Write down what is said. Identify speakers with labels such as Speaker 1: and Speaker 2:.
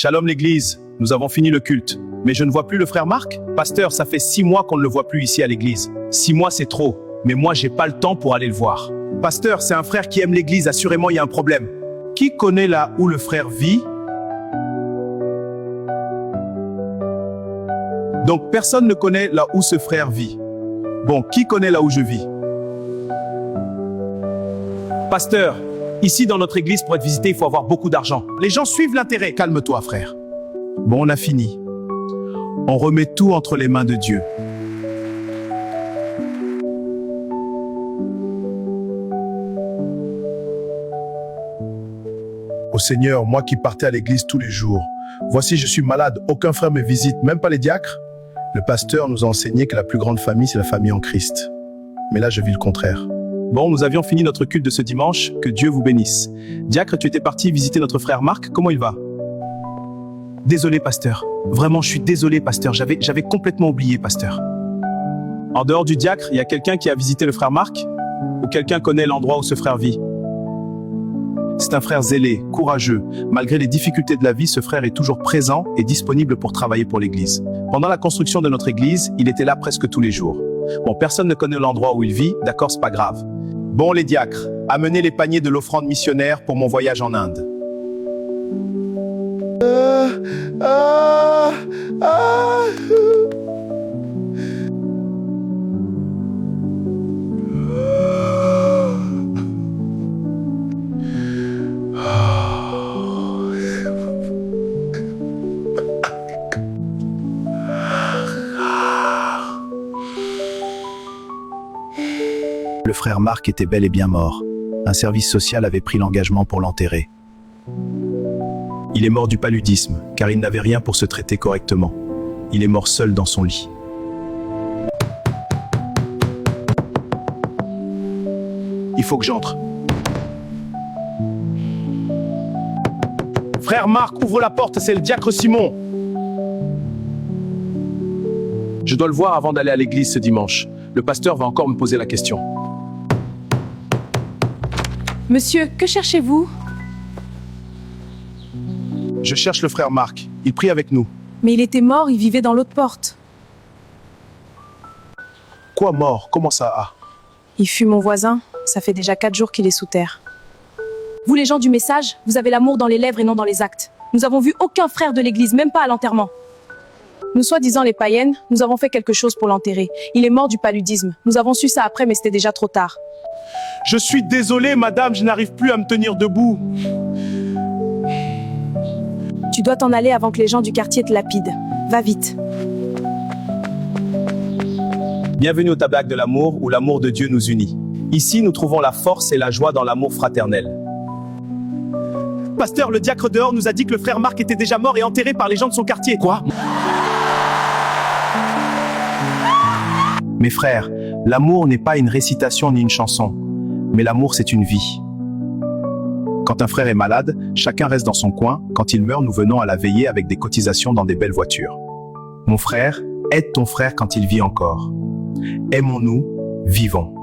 Speaker 1: Shalom l'église, nous avons fini le culte. Mais je ne vois plus le frère Marc. Pasteur, ça fait 6 mois qu'on ne le voit plus ici à l'église. 6 mois c'est trop, mais moi j'ai pas le temps pour aller le voir. Pasteur, c'est un frère qui aime l'église, assurément il y a un problème. Qui connaît là où le frère vit? Donc personne ne connaît là où ce frère vit. Bon, qui connaît là où je vis? Pasteur, ici dans notre église pour être visité, il faut avoir beaucoup d'argent. Les gens suivent l'intérêt. Calme-toi frère. Bon, on a fini. On remet tout entre les mains de Dieu. Ô Seigneur, moi qui partais à l'église tous les jours, voici je suis malade, aucun frère me visite, même pas les diacres. Le pasteur nous a enseigné que la plus grande famille, c'est la famille en Christ. Mais là, je vis le contraire. Bon, nous avions fini notre culte de ce dimanche, que Dieu vous bénisse. Diacre, tu étais parti visiter notre frère Marc, comment il va? Désolé, pasteur. Vraiment, je suis désolé, pasteur. J'avais complètement oublié, pasteur. En dehors du diacre, il y a quelqu'un qui a visité le frère Marc? Ou quelqu'un connaît l'endroit où ce frère vit? C'est un frère zélé, courageux. Malgré les difficultés de la vie, ce frère est toujours présent et disponible pour travailler pour l'église. Pendant la construction de notre église, il était là presque tous les jours. Bon, personne ne connaît l'endroit où il vit, d'accord, c'est pas grave. Bon, les diacres, amenez les paniers de l'offrande missionnaire pour mon voyage en Inde. Le frère Marc était bel et bien mort. Un service social avait pris l'engagement pour l'enterrer. Il est mort du paludisme, car il n'avait rien pour se traiter correctement. Il est mort seul dans son lit. Il faut que j'entre. Frère Marc, ouvre la porte, c'est le diacre Simon. Je dois le voir avant d'aller à l'église ce dimanche. Le pasteur va encore me poser la question.
Speaker 2: Monsieur, que cherchez-vous?
Speaker 1: Je cherche le frère Marc. Il prie avec nous.
Speaker 2: Mais il était mort, il vivait dans l'autre porte.
Speaker 1: Quoi mort? Comment ça a?
Speaker 2: Il fut mon voisin. Ça fait déjà 4 jours qu'il est sous terre. Vous les gens du message, vous avez l'amour dans les lèvres et non dans les actes. Nous avons vu aucun frère de l'église, même pas à l'enterrement. Nous soi-disant les païennes, nous avons fait quelque chose pour l'enterrer. Il est mort du paludisme. Nous avons su ça après, mais c'était déjà trop tard.
Speaker 1: Je suis désolé, madame, je n'arrive plus à me tenir debout.
Speaker 2: Tu dois t'en aller avant que les gens du quartier te lapident. Va vite.
Speaker 1: Bienvenue au tabernacle de l'amour, où l'amour de Dieu nous unit. Ici, nous trouvons la force et la joie dans l'amour fraternel. Pasteur, le diacre dehors nous a dit que le frère Marc était déjà mort et enterré par les gens de son quartier. Quoi? Mes frères, l'amour n'est pas une récitation ni une chanson, mais l'amour c'est une vie. Quand un frère est malade, chacun reste dans son coin. Quand il meurt, nous venons à la veillée avec des cotisations dans des belles voitures. Mon frère, aide ton frère quand il vit encore. Aimons-nous, vivons.